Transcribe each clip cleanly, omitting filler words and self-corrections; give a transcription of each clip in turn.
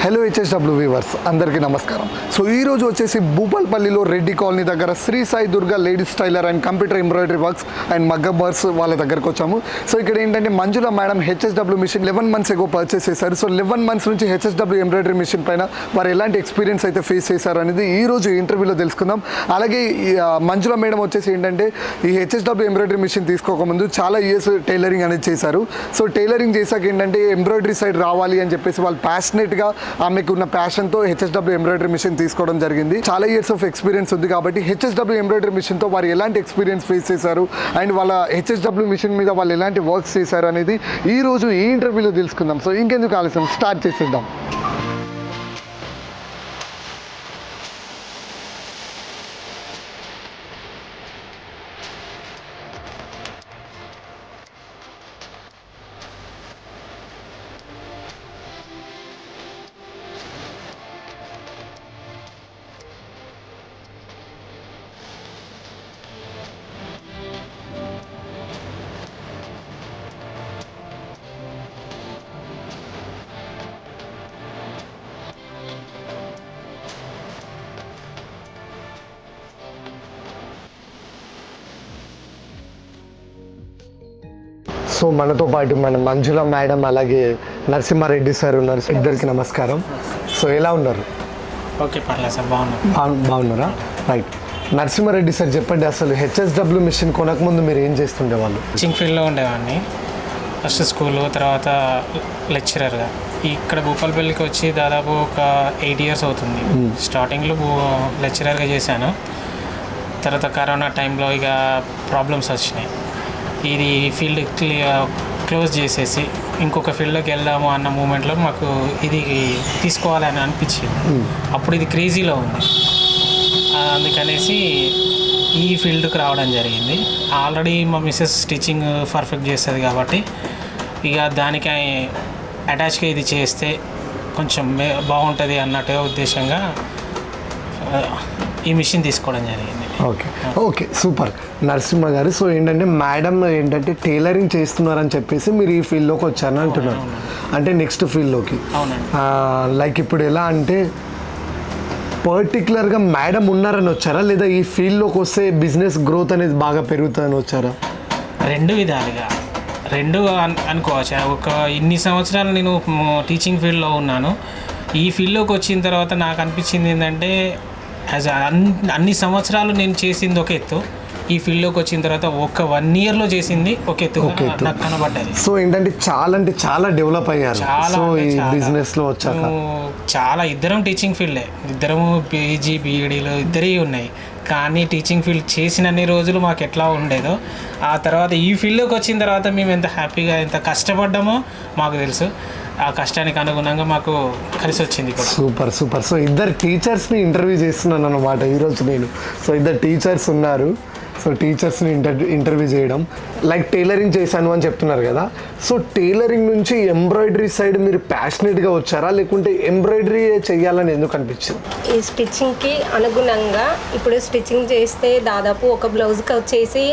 Hello HSW viewers అందరికీ నమస్కారం. So ఈరోజు వచ్చేసి భూపాల్పల్లిలో రెడ్డి కాలనీ దగ్గర Shri Sai Durga ladies tailor and computer embroidery works and మగ్గబర్స్ వాళ్ళ దగ్గరకు వచ్చాము. సో ఇక్కడ ఏంటంటే Manjula madam HSW machine 11 months ago purchase చేశారు. సో 11 months నుంచి హెచ్ఎస్డబ్ల్యూ ఎంబ్రాయిడరీ మిషన్ పైన వారు ఎలాంటి ఎక్స్పీరియన్స్ అయితే ఫేస్ చేశారు అనేది ఈరోజు ఇంటర్వ్యూలో తెలుసుకుందాం. అలాగే మంజుల మేడం వచ్చేసి ఏంటంటే ఈ హెచ్ఎస్డబ్ల్యూ ఎంబ్రాయిడరీ మిషన్ తీసుకోకముందు చాలా ఇయర్స్ టైలరింగ్ అనేది చేశారు. సో టైలరింగ్ చేశాక ఏంటంటే ఎంబ్రాయిడరీ సైడ్ రావాలి అని చెప్పేసి వాళ్ళు ప్యాషనేట్గా ఆమెకు ఉన్న ప్యాషన్తో హెచ్ఎస్డబ్ల్యూ ఎంబ్రాయిడరీ మిషన్ తీసుకోవడం జరిగింది. చాలా ఇయర్స్ ఆఫ్ ఎక్స్పీరియన్స్ ఉంది కాబట్టి హెచ్ఎస్డబ్ల్యూ ఎంబ్రాయిడరీ మిషన్తో వారు ఎలాంటి ఎక్స్పీరియన్స్ ఫేస్ చేశారు అండ్ వాళ్ళ హెచ్ఎస్డబ్ల్యూ మిషన్ మీద వాళ్ళు ఎలాంటి వర్క్స్ చేశారు అనేది ఈ రోజు ఈ ఇంటర్వ్యూలో తెలుసుకుందాం. సో ఇంకెందుకు ఆలస్యం, స్టార్ట్ చేసేద్దాం. సో మనతో పాటు మన మంజుల మేడం అలాగే నరసింహారెడ్డి సార్ ఉన్నారు. ఇద్దరికి నమస్కారం. సో ఎలా ఉన్నారు? ఓకే, పర్లేదు సార్, బాగున్నారా? రైట్. నరసింహారెడ్డి సార్ చెప్పండి, అసలు హెచ్ఎస్డబ్ల్యూ మిషన్ కొనకముందు మీరు ఏం చేస్తుండేవాళ్ళు? టీచింగ్ ఫీల్డ్లో ఉండేవాడిని. ఫస్ట్ స్కూల్, తర్వాత లెక్చరర్గా. ఇక్కడ భూపాలపల్లికి వచ్చి దాదాపు ఒక 8 years అవుతుంది. స్టార్టింగ్లో లెక్చరర్గా చేశాను. తర్వాత కరోనా టైంలో ఇక ప్రాబ్లమ్స్ వచ్చినాయి. ఇది ఫీల్డ్ క్లోజ్ చేసేసి ఇంకొక ఫీల్డ్లోకి వెళ్దాము అన్న మూమెంట్లో మాకు ఇది తీసుకోవాలని అనిపించింది. అప్పుడు ఇది క్రేజీలో ఉంది, అందుకనేసి ఈ ఫీల్డ్కి రావడం జరిగింది. ఆల్రెడీ మా మిస్సెస్ స్టిచ్చింగ్ పర్ఫెక్ట్ చేస్తుంది కాబట్టి ఇక దానికి అటాచ్గా ఇది చేస్తే కొంచెం బాగుంటుంది అన్నట్టుగా ఉద్దేశంగా ఈ మిషన్ తీసుకోవడం జరిగింది. ఓకే సూపర్ నరసింహ గారు. సో ఏంటంటే మేడం ఏంటంటే టైలరింగ్ చేస్తున్నారని చెప్పేసి మీరు ఈ ఫీల్డ్లోకి వచ్చారని అంటున్నారు. అంటే నెక్స్ట్ ఫీల్డ్లోకి లైక్ ఇప్పుడు ఎలా అంటే పర్టికులర్గా మేడం ఉన్నారని వచ్చారా, లేదా ఈ ఫీల్డ్లోకి వస్తే బిజినెస్ గ్రోత్ అనేది బాగా పెరుగుతుందని వచ్చారా? రెండు విధాలుగా అనుకోవచ్చు. ఒక ఇన్ని సంవత్సరాలు నేను టీచింగ్ ఫీల్డ్లో ఉన్నాను. ఈ ఫీల్డ్లోకి వచ్చిన తర్వాత నాకు అనిపించింది ఏంటంటే అన్ని సంవత్సరాలు నేను చేసింది ఒక ఎత్తు, ఈ ఫీల్డ్లోకి వచ్చిన తర్వాత ఒక 1 yearలో చేసింది ఒక ఎత్తు నాకు కనబడ్డది. సో ఏంటంటే చాలా డెవలప్ అయ్యారు. సో ఈ బిజినెస్లో వచ్చాక చాలా ఇద్దరం టీచింగ్ ఫీల్డే, ఇద్దరము పీజీ బీఈడీలు ఇద్దరే ఉన్నాయి. కానీ టీచింగ్ ఫీల్డ్ చేసినన్ని రోజులు మాకు ఎట్లా ఉండేదో ఆ తర్వాత ఈ ఫీల్డ్లోకి వచ్చిన తర్వాత మేము ఎంత హ్యాపీగా ఎంత కష్టపడ్డామో మాకు తెలుసు. ఆ కష్టానికి అనుగుణంగా మాకు కలిసి వచ్చింది. సూపర్. సో ఇద్దరు టీచర్స్ని ఇంటర్వ్యూ చేస్తున్నాను అన్నమాట ఈరోజు నేను. సో ఇద్దరు టీచర్స్ ఉన్నారు. సో టీచర్స్ని ఇంటర్వ్యూ చేయడం, లైక్ టైలరింగ్ చేశాను అని చెప్తున్నారు కదా. సో టైలరింగ్ నుంచి ఎంబ్రాయిడరీ సైడ్ మీరు ప్యాషనేట్గా వచ్చారా, లేకుంటే ఎంబ్రాయిడరీ చేయాలని ఎందుకు అనిపించింది? ఈ స్టిచ్చింగ్కి అనుగుణంగా ఇప్పుడు స్టిచ్చింగ్ చేస్తే దాదాపు ఒక బ్లౌజ్కి వచ్చేసి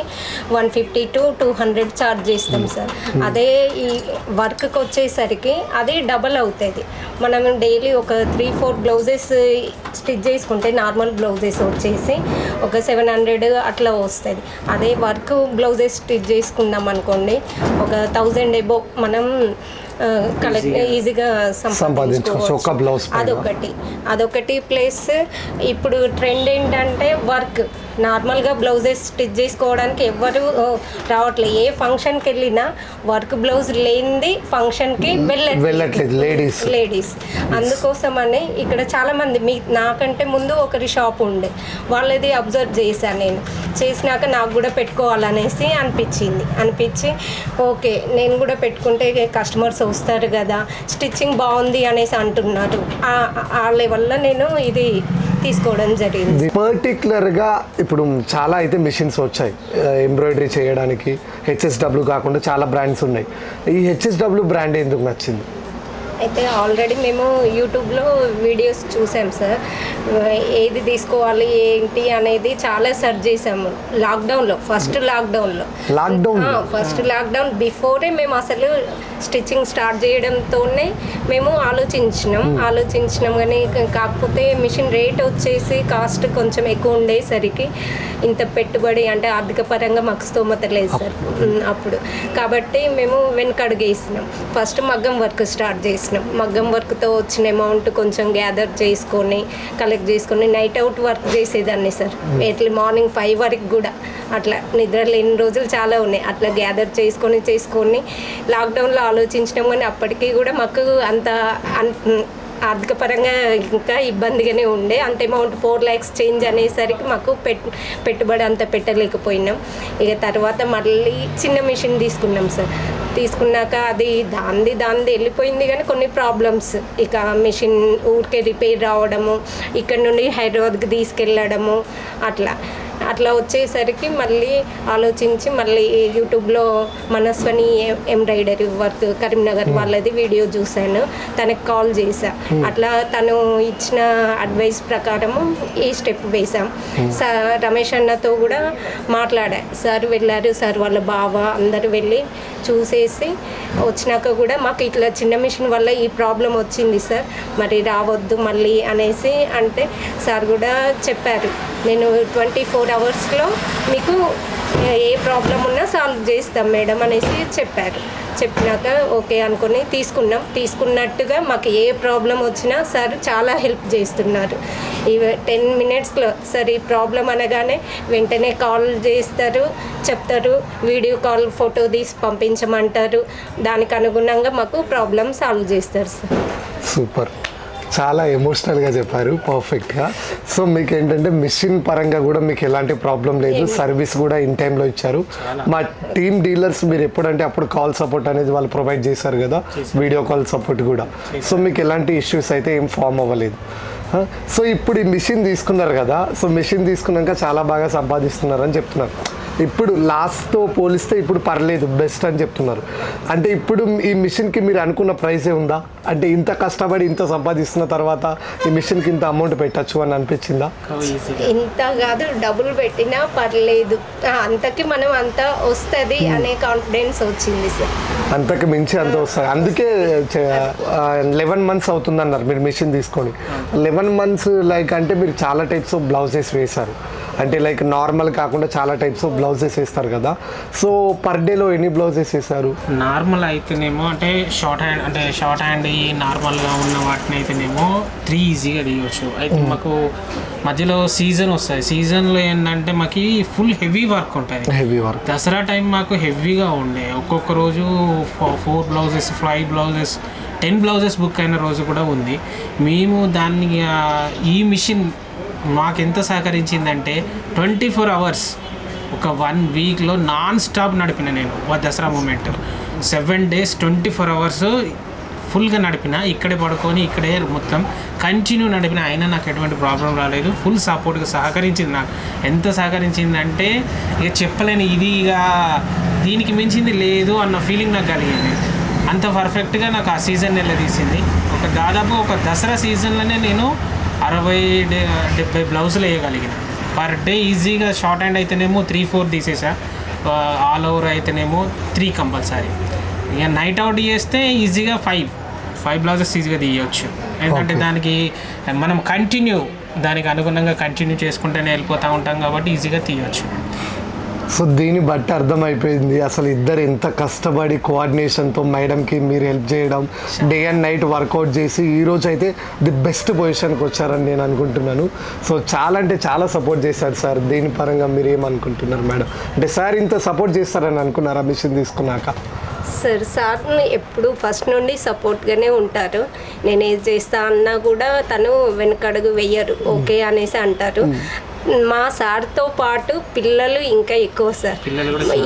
150 to 200 ఛార్జ్ చేస్తాం సార్. అదే ఈ వర్క్కి వచ్చేసరికి అది డబల్ అవుతుంది. మనం డైలీ ఒక 3-4 బ్లౌజెస్ స్టిచ్ చేసుకుంటే నార్మల్ బ్లౌజెస్ వచ్చేసి ఒక 700 అట్లా వస్తుంది. అదే వర్క్ బ్లౌజెస్ స్టిచ్ చేసుకున్నాం అనుకోండి ఒక 1000 ఎబో మనం ఈజీగా సంపాదించుకోవచ్చు. అదొకటి ప్లస్ ఇప్పుడు ట్రెండ్ ఏంటంటే వర్క్ నార్మల్గా బ్లౌజెస్ స్టిచ్ చేసుకోవడానికి ఎవరు రావట్లేదు. ఏ ఫంక్షన్కి వెళ్ళినా వర్క్ బ్లౌజ్ లేనిది ఫంక్షన్కి వెళ్ళట్లేదు లేడీస్. అందుకోసమని ఇక్కడ చాలామంది నాకంటే ముందు ఒకరి షాప్ ఉండే వాళ్ళది అబ్జర్వ్ చేశాను. నేను చేసినాక నాకు కూడా పెట్టుకోవాలనేసి అనిపించి ఓకే నేను కూడా పెట్టుకుంటే కస్టమర్స్ వస్తారు కదా, స్టిచ్చింగ్ బాగుంది అనేసి అంటున్నారు. ఆ లెవెల్ల నేను ఇది తీసుకోవడం జరిగింది. పర్టికులర్గా ఇప్పుడు చాలా అయితే మిషన్స్ వచ్చాయి ఎంబ్రాయిడరీ చేయడానికి. హెచ్ఎస్డబ్ల్యూ కాకుండా చాలా బ్రాండ్స్ ఉన్నాయి. ఈ హెచ్ఎస్డబ్ల్యూ బ్రాండ్ ఎందుకు నచ్చింది? అయితే ఆల్రెడీ మేము యూట్యూబ్లో వీడియోస్ చూసాం సార్. ఏది తీసుకోవాలి ఏంటి అనేది చాలా సెర్చ్ చేసాము లాక్డౌన్లో. ఫస్ట్ లాక్డౌన్ బిఫోరే మేము అసలు స్టిచ్చింగ్ స్టార్ట్ చేయడంతోనే మేము ఆలోచించినాం కానీ కాకపోతే మిషన్ రేట్ వచ్చేసి కాస్ట్ కొంచెం ఎక్కువ ఉండేసరికి ఇంత పెట్టుబడి అంటే ఆర్థిక పరంగా మాకు స్తోమత లేదు సార్ అప్పుడు. కాబట్టి మేము వెనకడుగేసినాం. ఫస్ట్ మగ్గం వర్క్ స్టార్ట్ చేసినాం. మగ్గం వర్క్తో వచ్చిన అమౌంట్ కొంచెం గ్యాదర్ చేసుకొని కలెక్ట్ చేసుకొని నైట్ అవుట్ వర్క్ చేసేదాన్ని సార్. ఎట్లా మార్నింగ్ 5 వరకు కూడా అట్లా నిద్ర లేని రోజులు చాలా ఉన్నాయి. అట్లా గ్యాదర్ చేసుకొని లాక్డౌన్లో ఆలోచించినాం కానీ అప్పటికీ కూడా మాకు అంత ఆర్థిక పరంగా ఇంకా ఇబ్బందిగానే ఉండే. అంత అమౌంట్ 4 lakhs చేంజ్ అనేసరికి మాకు పెట్టుబడి అంత పెట్టలేకపోయినాం. ఇక తర్వాత మళ్ళీ చిన్న మిషన్ తీసుకున్నాం సార్. తీసుకున్నాక అది దాంది వెళ్ళిపోయింది కానీ కొన్ని ప్రాబ్లమ్స్, ఇక మిషన్ ఊరికే రిపేర్ రావడము, ఇక్కడ నుండి హైదరాబాద్కి తీసుకెళ్ళడము అట్లా వచ్చేసరికి మళ్ళీ ఆలోచించి మళ్ళీ యూట్యూబ్లో మనస్వని ఎంబ్రాయిడరీ వర్క్ కరీంనగర్ వాళ్ళది వీడియో చూశాను. తనకు కాల్ చేశా. అట్లా తను ఇచ్చిన అడ్వైస్ ప్రకారము ఈ స్టెప్ వేసాం. రమేష్ అన్నతో కూడా మాట్లాడా. సార్ వెళ్ళారు, సార్ వాళ్ళ బావ అందరూ వెళ్ళి చూసేసి వచ్చినాక కూడా మాకు ఇట్లా చిన్న మిషన్ వల్ల ఈ ప్రాబ్లం వచ్చింది సార్, మరి రావద్దు మళ్ళీ అనేసి అంటే సార్ కూడా చెప్పారు, నేను 24 hours మీకు ఏ ప్రాబ్లం ఉన్నా సాల్వ్ చేస్తాం మేడం అనేసి చెప్పారు. చెప్పినాక ఓకే అనుకుని తీసుకున్నట్టుగా మాకు ఏ ప్రాబ్లం వచ్చినా సార్ చాలా హెల్ప్ చేస్తున్నారు. ఈ 10 minutesలో సార్ ఈ ప్రాబ్లం అనగానే వెంటనే కాల్ చేస్తారు, చెప్తారు, వీడియో కాల్ ఫోటో తీసి పంపించమంటారు. దానికి అనుగుణంగా మాకు ప్రాబ్లం సాల్వ్ చేస్తారు సార్. సూపర్, చాలా ఎమోషనల్గా చెప్పారు, పర్ఫెక్ట్గా. సో మీకు ఏంటంటే మిషన్ పరంగా కూడా మీకు ఎలాంటి ప్రాబ్లం లేదు, సర్వీస్ కూడా ఇన్ టైంలో ఇచ్చారు. మా టీమ్ డీలర్స్ మీరు ఎప్పుడంటే అప్పుడు కాల్ సపోర్ట్ అనేది వాళ్ళు ప్రొవైడ్ చేశారు కదా, వీడియో కాల్ సపోర్ట్ కూడా. సో మీకు ఎలాంటి ఇష్యూస్ అయితే ఏం ఫామ్ అవ్వలేదు. సో ఇప్పుడు ఈ మిషన్ తీసుకున్నారు కదా, సో మిషన్ తీసుకున్నాక చాలా బాగా సంపాదిస్తున్నారని చెప్తున్నారు. ఇప్పుడు లాస్ట్తో పోలిస్తే ఇప్పుడు పర్లేదు, బెస్ట్ అని చెప్తున్నారు. అంటే ఇప్పుడు ఈ మిషన్కి మీరు అనుకున్న ప్రైసే ఉందా? అంటే ఇంత కష్టపడి ఇంత సంపాదిస్తున్న తర్వాత ఈ మిషన్కి ఇంత అమౌంట్ పెట్టచ్చు అని అనిపించిందా? ఇంత కాదు, డబ్బులు పెట్టినా పర్లేదు, అంతకి మనం అంత వస్తుంది అనే కాన్ఫిడెన్స్ వచ్చింది సార్. అంతకు మించి అంత వస్తుంది. అందుకే 11 months అవుతుంది అన్నారు మీరు మిషన్ తీసుకొని. 11 months లైక్ అంటే మీరు చాలా టైప్స్ ఆఫ్ బ్లౌజెస్ వేశారు. అంటే లైక్ నార్మల్ కాకుండా చాలా టైప్స్ ఆఫ్ బ్లౌజెస్ వేస్తారు కదా. సో పర్ డేలో ఎన్ని బ్లౌజెస్ వేస్తారు? నార్మల్ అయితేనేమో అంటే షార్ట్ హ్యాండ్ ఈ నార్మల్గా ఉన్న వాటిని అయితేనేమో 3 ఈజీగా తీయవచ్చు. అయితే మాకు మధ్యలో సీజన్ వస్తుంది. సీజన్లో ఏంటంటే మాకు ఫుల్ హెవీ వర్క్ ఉంటుంది. హెవీ వర్క్ దసరా టైం మాకు హెవీగా ఉండే. ఒక్కొక్క రోజు 4 blouses 5 blouses 10 blouses బుక్ అయిన రోజు కూడా ఉంది. మేము దాన్ని ఈ మిషన్ మాకు ఎంత సహకరించిందంటే 24 hours ఒక 1 weekలో నాన్ స్టాప్ నడిపిన నేను. దసరా మూమెంట్ 7 days 24 hours ఫుల్గా నడిపిన. ఇక్కడే పడుకొని ఇక్కడే మొత్తం కంటిన్యూ నడిపిన. అయినా నాకు ఎటువంటి ప్రాబ్లం రాలేదు. ఫుల్ సపోర్ట్గా సహకరించింది. నాకు ఎంత సహకరించిందంటే ఇక చెప్పలేని, ఇది ఇక దీనికి మించింది లేదు అన్న ఫీలింగ్ నాకు కలిగింది. అంత పర్ఫెక్ట్గా నాకు ఆ సీజన్ తీసింది. దాదాపు ఒక దసరా సీజన్లోనే నేను 60-70 బ్లౌజులు వేయగలిగిన పర్ డే ఈజీగా. షార్ట్ హ్యాండ్ అయితేనేమో 3-4 తీసేసా, ఆల్ ఓవర్ అయితేనేమో 3 కంపల్సరీ. ఇక నైట్ అవుట్ చేస్తే ఈజీగా 5 బ్లౌజెస్ ఈజీగా తీయవచ్చు. ఎందుకంటే దానికి మనం దానికి అనుగుణంగా కంటిన్యూ చేసుకుంటూనే వెళ్ళిపోతూ ఉంటాం కాబట్టి ఈజీగా తీయవచ్చు. సో దీన్ని బట్టి అర్థమైపోయింది అసలు ఇద్దరు ఎంత కష్టపడి కోఆర్డినేషన్తో మేడంకి మీరు హెల్ప్ చేయడం, డే అండ్ నైట్ వర్కౌట్ చేసి ఈరోజు అయితే ది బెస్ట్ పొజిషన్కి వచ్చారని నేను అనుకుంటున్నాను. సో చాలా అంటే చాలా సపోర్ట్ చేశారు సార్. దీని పరంగా మీరు ఏమనుకుంటున్నారు మేడం? అంటే సార్ ఇంత సపోర్ట్ చేస్తారని అనుకున్నారా మిషన్ తీసుకున్నాక? సార్ ఎప్పుడు ఫస్ట్ నుండి సపోర్ట్గానే ఉంటారు. నేను ఏది చేస్తా అన్నా కూడా తను వెనకడుగు వెయ్యరు, ఓకే అనేసి అంటారు. మా సార్తో పాటు పిల్లలు ఇంకా ఎక్కువ సార్. పిల్లలు కూడా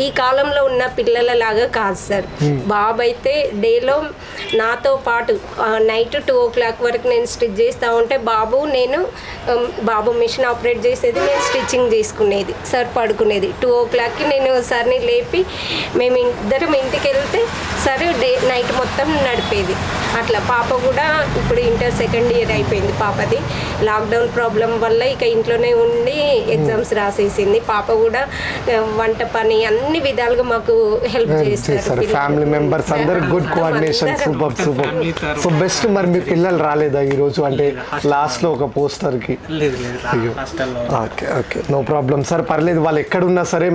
ఈ కాలంలో ఉన్న పిల్లల లాగా కాదు సార్. బాబు అయితే డేలో నాతో పాటు నైట్ 2 o'clock వరకు నేను స్టిచ్ చేస్తూ ఉంటే బాబు మిషన్ ఆపరేట్ చేసేది, నేను స్టిచ్చింగ్ చేసుకునేది, సార్ పడుకునేది. 2 o'clockకి నేను సార్ని లేపి మేము ఇద్దరం ఇంటికి వెళ్తే సార్ నైట్ మొత్తం నడిపేది. అట్లా పాప కూడా ఇప్పుడు ఇంటర్ 2nd year అయిపోయింది పాపది. లాక్డౌన్ ప్రాబ్లం వల్ల ఇక ఇంట్లోనే ఉండి ఎగ్జామ్స్ రాసేసింది. పాప కూడా వంట పని అన్ని విధాలుగా మాకు హెల్ప్ చేస్తారు. ఫ్యామిలీ మెంబర్స్ అందరు good coordination. Super super. So best. మరి మీ పిల్లలు రాలేదా ఈరోజు? అంటే లాస్ట్లో ఒక పోస్టర్కి. Okay okay, no problem sir, పర్లేదు. వాళ్ళు ఎక్కడున్నా సరే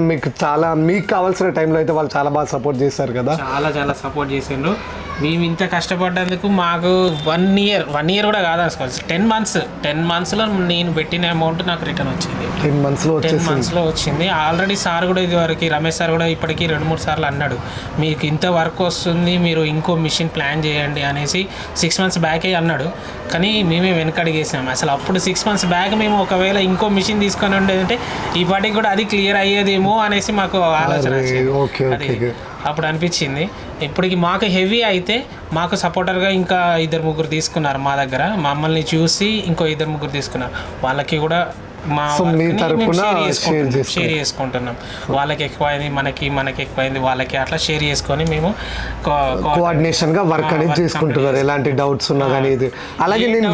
మీకు కావాల్సిన టైంలో అయితే వాళ్ళు చాలా బాగా సపోర్ట్ చేస్తారు కదా. చాలా సపోర్ట్ చేసిండ్రు. మేము ఇంత కష్టపడ్డందుకు మాకు 1 year కూడా కాదు అనుకోవచ్చు, 10 monthsలో నేను పెట్టిన అమౌంట్ నాకు రిటర్న్ వచ్చింది. 10 monthsలో వచ్చింది. ఆల్రెడీ సార్ కూడా ఇదివరకు రమేష్ సార్ కూడా ఇప్పటికీ 2-3 సార్లు అన్నాడు, మీకు ఇంత వర్క్ వస్తుంది, మీరు ఇంకో మిషన్ ప్లాన్ చేయండి అనేసి 6 months బ్యాకే అన్నాడు. కానీ మేమే వెనకడిగేసాం. అసలు అప్పుడు 6 months బ్యాక్ మేము ఒకవేళ ఇంకో మిషన్ తీసుకొని ఉండేదంటే ఈ పాటికి కూడా అది క్లియర్ అయ్యేదేమో అనేసి మాకు ఆలోచన వచ్చింది. అప్పుడు అనిపించింది. ఇప్పటికి మాకు హెవీ అయితే మాకు సపోర్టర్గా ఇంకా 2-3 తీసుకున్నారు మా దగ్గర. మమ్మల్ని చూసి ఇంకో 2-3 తీసుకున్నారు. వాళ్ళకి కూడా మా షేర్ చేసుకుంటున్నాం. వాళ్ళకి ఎక్కువైంది, మనకి ఎక్కువైంది, వాళ్ళకి అట్లా షేర్ చేసుకొని మేము కోఆర్డినేషన్ గా వర్క్ అనేది చేసుకుంటున్నారు. ఎలాంటి డౌట్స్ ఉన్నా కానీ ఇది. అలాగే నేను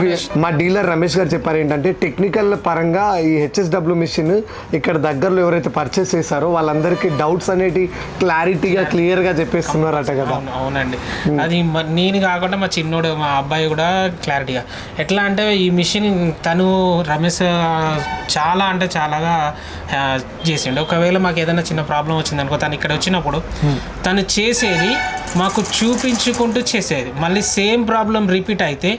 మా డీలర్ రమేష్ గారు చెప్పారు ఏంటంటే టెక్నికల్ పరంగా ఈ HSW మిషన్ ఇక్కడ దగ్గరలో ఎవరైతే పర్చేస్ చేశారో వాళ్ళందరికీ డౌట్స్ అనేటి క్లియర్గా చెప్పేస్తున్నారట కదా. అవునండి, అది నేను కాకుండా మా చిన్నోడు, మా అబ్బాయి కూడా క్లారిటీగా. ఎట్లా అంటే ఈ మిషన్ తను రమేష్ చాలాగా చేసిండు. ఒకవేళ మాకు ఏదైనా చిన్న ప్రాబ్లం వచ్చిందనుకో, తను ఇక్కడ వచ్చినప్పుడు తను చేసేది మాకు చూపించుకుంటూ చేసేది. మళ్ళీ సేమ్ ప్రాబ్లం రిపీట్ అయితే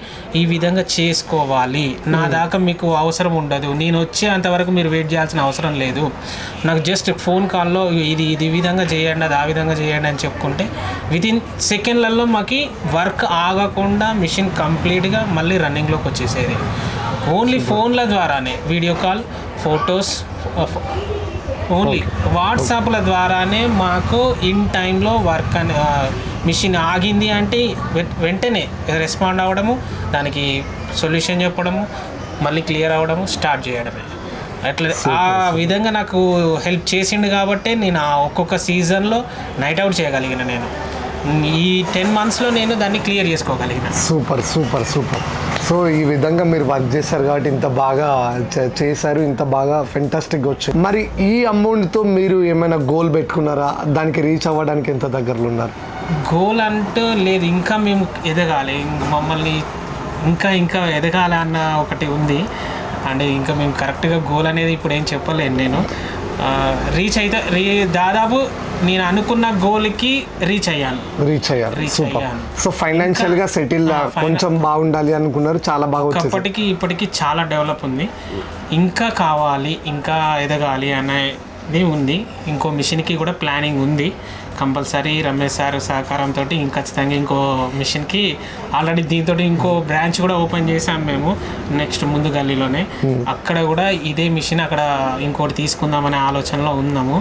ఈ విధంగా చేసుకోవాలి, నా దాకా మీకు అవసరం ఉండదు, నేను వచ్చేంతవరకు మీరు వెయిట్ చేయాల్సిన అవసరం లేదు, నాకు జస్ట్ ఫోన్ కాల్లో ఇది విధంగా చేయండి, అది ఆ విధంగా చేయండి అని చెప్పుకుంటే వితిన్ సెకండ్లలో మాకు వర్క్ ఆగకుండా మిషన్ కంప్లీట్గా మళ్ళీ రన్నింగ్లోకి వచ్చేసేది. ఓన్లీ ఫోన్ల ద్వారానే, వీడియో కాల్, ఫొటోస్, ఓన్లీ వాట్సాప్ల ద్వారానే మాకు ఇన్ టైంలో వర్క్ మిషన్ ఆగింది అంటే వెంటనే రెస్పాండ్ అవ్వడము, దానికి సొల్యూషన్ చెప్పడము, మళ్ళీ క్లియర్ అవ్వడము, స్టార్ట్ చేయడమే. అట్లా ఆ విధంగా నాకు హెల్ప్ చేసిండు కాబట్టి నేను ఆ ఒక్కొక్క సీజన్లో నైట్ అవుట్ చేయగలిగిన. నేను ఈ 10 monthsలో నేను దాన్ని క్లియర్ చేసుకోగలిగిన. సూపర్. సో ఈ విధంగా మీరు వర్క్ చేశారు కాబట్టి ఇంత బాగా చేశారు, ఇంత బాగా ఫెంటాస్టిక్గా వచ్చింది. మరి ఈ అమౌంట్తో మీరు ఏమైనా గోల్ పెట్టుకున్నారా? దానికి రీచ్ అవ్వడానికి ఎంత దగ్గరలో ఉన్నారు? గోల్ అంటూ లేదు, ఇంకా మేము ఎదగాలి, మమ్మల్ని ఇంకా ఎదగాలి అన్న ఒకటి ఉంది. అంటే ఇంకా మేము కరెక్ట్గా గోల్ అనేది ఇప్పుడు ఏం చెప్పలేను. నేను దాదాపు నేను అనుకున్న గోల్కి రీచ్ అయ్యాను. సూపర్. సో ఫైనాన్షియల్గా సెటిల్ కొంచెం బాగుండాలి అనుకున్నారు, చాలా బాగా. ఇప్పటికీ చాలా డెవలప్ ఉంది, ఇంకా కావాలి, ఇంకా ఎదగాలి అనేది ఉంది. ఇంకో మిషన్కి కూడా ప్లానింగ్ ఉంది కంపల్సరీ. రమేష్ సార్ సహకారంతో ఖచ్చితంగా ఇంకో మిషన్కి ఆల్రెడీ దీంతో ఇంకో బ్రాంచ్ కూడా ఓపెన్ చేసాం మేము నెక్స్ట్ ముందు గల్లీలోనే. అక్కడ కూడా ఇదే మిషన్ అక్కడ ఇంకోటి తీసుకుందామనే ఆలోచనలో ఉన్నాము.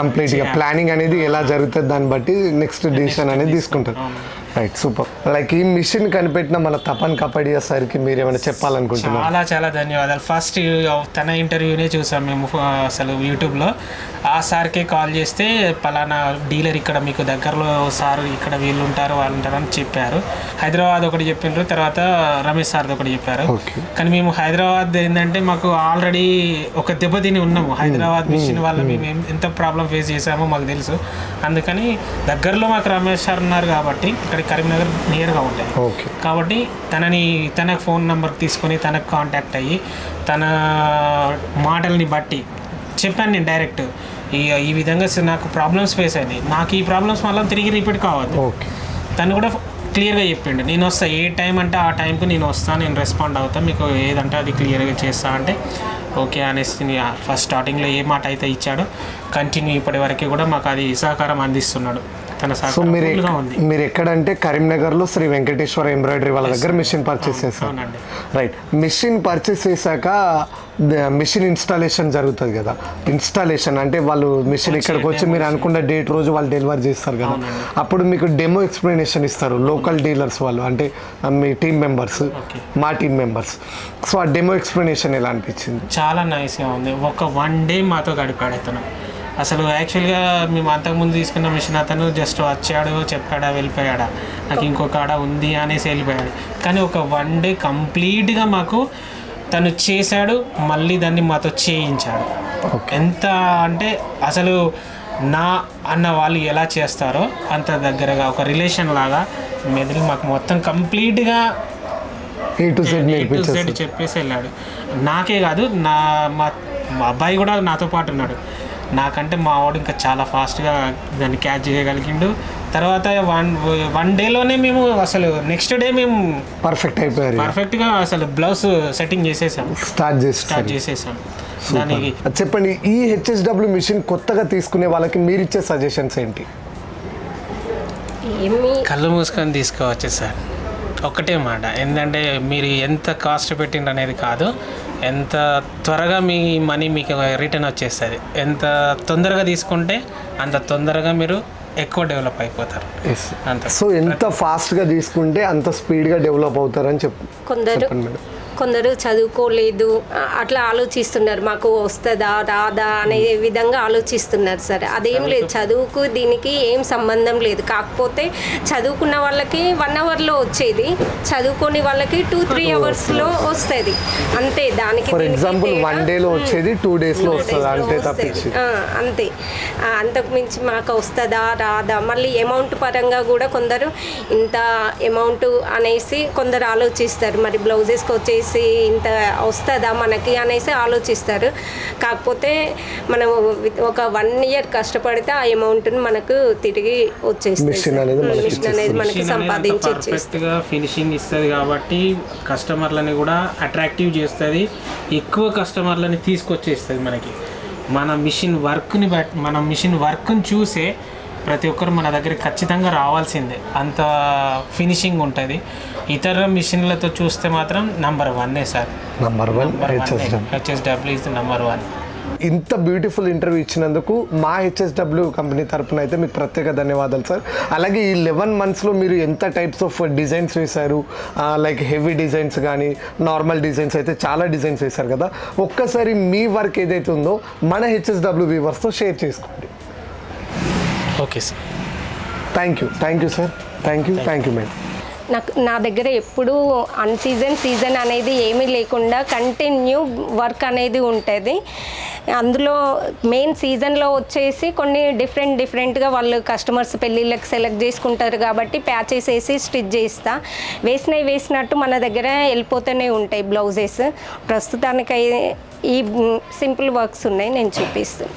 కంప్లీట్గా ప్లానింగ్ అనేది ఎలా జరుగుతుంది దాన్ని బట్టి నెక్స్ట్ డిసిషన్ అనేది తీసుకుంటారు. Right, super. లైక్ ఈ మిషన్ కనిపెట్టిన మన తపన్ కపడియా సార్కి మీరు ఏమైనా చెప్పాలనుకుంటున్నారు? చాలా ధన్యవాదాలు. ఫస్ట్ తన ఇంటర్వ్యూనే చూసాం మేము అసలు యూట్యూబ్లో. ఆ సార్కే కాల్ చేస్తే పలానా డీలర్ ఇక్కడ మీకు దగ్గరలో సార్ ఇక్కడ వీళ్ళు ఉంటారు వాళ్ళు ఉంటారు అని చెప్పారు. హైదరాబాద్ ఒకటి చెప్పిండ్రు, తర్వాత రమేష్ సార్ది ఒకటి చెప్పారు. కానీ మేము హైదరాబాద్ ఏంటంటే మాకు ఆల్రెడీ ఒక దెబ్బతిని ఉన్నాము. హైదరాబాద్ మిషన్ వల్ల మేము ఎంత ప్రాబ్లం ఫేస్ చేసామో మాకు తెలుసు. అందుకని దగ్గరలో మాకు రమేష్ సార్ ఉన్నారు కాబట్టి ఇక్కడ కరీంనగర్ నియర్గా ఉంటాయి కాబట్టి తన ఫోన్ నెంబర్ తీసుకొని తనకు కాంటాక్ట్ అయ్యి తన మాటల్ని బట్టి చెప్పాను నేను డైరెక్ట్ ఈ విధంగా నాకు ప్రాబ్లమ్స్ ఫేస్ అయినాయి, నాకు ఈ ప్రాబ్లమ్స్ మళ్ళీ తిరిగి రిపీట్ కావద్దు. తను కూడా క్లియర్గా చెప్పిండు, నేను వస్తా, ఏ టైం అంటే ఆ టైంకి నేను వస్తాను, నేను రెస్పాండ్ అవుతాను, మీకు ఏదంటే అది క్లియర్గా చేస్తా అంటే ఓకే అనేసి ఫస్ట్ స్టార్టింగ్లో ఏ మాట అయితే ఇచ్చాడో కంటిన్యూ ఇప్పటి వరకు కూడా మాకు అది సహకారం అందిస్తున్నాడు. తన సో సహకారం మీరు full గా ఉంది. మీరు ఎక్కడంటే కరీంనగర్లో శ్రీ వెంకటేశ్వర ఎంబ్రాయిడరీ వాళ్ళ దగ్గర మిషన్ పర్చేస్ చేశారు. అవునండి. రైట్. మిషన్ పర్చేస్ చేశాక మిషన్ ఇన్స్టాలేషన్ జరుగుతుంది కదా. ఇన్స్టాలేషన్ అంటే వాళ్ళు మిషన్ ఇక్కడికి వచ్చి మీరు అనుకున్న డేట్ రోజు వాళ్ళు డెలివరీ చేస్తారు కదా. అప్పుడు మీకు డెమో ఎక్స్ప్లెనేషన్ ఇస్తారు లోకల్ డీలర్స్ వాళ్ళు, అంటే మీ టీమ్ మెంబర్స్, మా టీమ్ మెంబర్స్. సో ఆ డెమో ఎక్స్ప్లెనేషన్ ఎలా అనిపించింది? చాలా నైస్గా ఉంది. ఒక 1 డే మాతో గడిపాడు అతను. అసలు యాక్చువల్గా మేము అంతకుముందు తీసుకున్న మిషన్ అతను జస్ట్ వచ్చాడు, చెప్పాడా, వెళ్ళిపోయాడా, నాకు ఇంకొక ఆడ ఉంది అనేసి వెళ్ళిపోయాడు. కానీ ఒక 1 డే కంప్లీట్గా మాకు తను చేశాడు, మళ్ళీ దాన్ని మాతో చేయించాడు. ఎంత అంటే అసలు నా అన్న వాళ్ళు ఎలా చేస్తారో అంత దగ్గరగా ఒక రిలేషన్ లాగా మెదిలి మాకు మొత్తం కంప్లీట్గా A to Z చెప్పేసి వెళ్ళాడు. నాకే కాదు, మా అబ్బాయి కూడా నాతో పాటు ఉన్నాడు. నాకంటే మా వాడు ఇంకా చాలా ఫాస్ట్గా దాన్ని క్యాచ్ చేయగలిగిండు. తర్వాత వన్ డేలోనే మేము అసలు నెక్స్ట్ డే మేము పర్ఫెక్ట్ అయిపోయారు, పర్ఫెక్ట్గా అసలు బ్లౌజ్ సెట్టింగ్ చేసేసాం, స్టార్ట్ చేసేసాం. దానికి చెప్పండి, ఈ హెచ్ఎస్డబ్ల్యూ మిషన్ కొత్తగా తీసుకునే వాళ్ళకి మీరు ఇచ్చే సజెషన్స్ ఏంటి? కళ్ళు మూసుకొని తీసుకోవచ్చు సార్. ఒకటే మాట ఏంటంటే మీరు ఎంత కాస్ట్ పెట్టిండ్రు అనేది కాదు, ఎంత త్వరగా మీ మనీ మీకు రిటర్న్ వచ్చేస్తుంది. ఎంత తొందరగా తీసుకుంటే అంత తొందరగా మీరు ఎక్కువ డెవలప్ అయిపోతారు. అంత సో ఎంత ఫాస్ట్గా తీసుకుంటే అంత స్పీడ్గా డెవలప్ అవుతారని చెప్పండి మేడం. కొందరు చదువుకోలేదు అట్లా ఆలోచిస్తున్నారు, మాకు వస్తుందా రాదా అనే విధంగా ఆలోచిస్తున్నారు సార్. అదేం లేదు, చదువుకు దీనికి ఏం సంబంధం లేదు. కాకపోతే చదువుకున్న వాళ్ళకి 1 అవర్లో వచ్చేది, చదువుకోని వాళ్ళకి 2-3 అవర్స్లో వస్తుంది అంతే. దానికి ఫర్ ఎగ్జాంపుల్ 1 డేలో వచ్చేది 2 డేస్లో వస్తుంది అంతే తప్పించి అంతే. అంతకు మించి మాకు వస్తుందా రాదా, మళ్ళీ అమౌంట్ పరంగా కూడా కొందరు ఇంత అమౌంట్ అనేసి కొందరు ఆలోచిస్తారు, మరి బ్లౌజెస్కి వచ్చేసి ఇంత వస్తుందా మనకి అనేసి ఆలోచిస్తారు. కాకపోతే మనం ఒక 1 ఇయర్ కష్టపడితే ఆ అమౌంట్ని మనకు తిరిగి వచ్చేస్తుంది. మిషన్ అనేది మనకి సంపాదించి పర్ఫెక్ట్గా ఫినిషింగ్ ఇస్తుంది కాబట్టి కస్టమర్లని కూడా అట్రాక్టివ్ చేస్తుంది, ఎక్కువ కస్టమర్లని తీసుకొచ్చేస్తుంది మనకి. మన మిషన్ వర్క్ని చూసే ప్రతి ఒక్కరు మన దగ్గర ఖచ్చితంగా రావాల్సిందే, అంత ఫినిషింగ్ ఉంటుంది. ఇతర మిషన్లతో చూస్తే మాత్రం number 1 sir. Number 1 HSW is the number 1. ఇంత బ్యూటిఫుల్ ఇంటర్వ్యూ ఇచ్చినందుకు మా హెచ్ఎస్డబ్ల్యూ కంపెనీ తరపున అయితే మీకు ప్రత్యేక ధన్యవాదాలు సార్. అలాగే ఈ 11 మంత్స్లో మీరు ఎంత టైప్స్ ఆఫ్ డిజైన్స్ వేశారు, లైక్ హెవీ డిజైన్స్ కానీ నార్మల్ డిజైన్స్ అయితే చాలా డిజైన్స్ వేశారు కదా. ఒక్కసారి మీ వర్క్ ఏదైతే ఉందో మన హెచ్ఎస్డబ్ల్యూ వ్యూవర్స్తో షేర్ చేసుకోండి. Okay sir, thank you sir. Thank you madam. నా దగ్గర ఎప్పుడూ సీజన్ అనేది ఏమీ లేకుండా కంటిన్యూ వర్క్ అనేది ఉంటుంది. అందులో మెయిన్ సీజన్లో వచ్చేసి కొన్ని డిఫరెంట్గా వాళ్ళు కస్టమర్స్ పెళ్ళిళ్ళకి సెలెక్ట్ చేసుకుంటారు కాబట్టి ప్యాచెస్ వేసి స్టిచ్ చేస్తా. వేసినట్టు మన దగ్గర వెళ్ళిపోతూనే ఉంటాయి బ్లౌజెస్. ప్రస్తుతానికి ఈ సింపుల్ వర్క్స్ ఉన్నాయి, నేను చూపిస్తాను.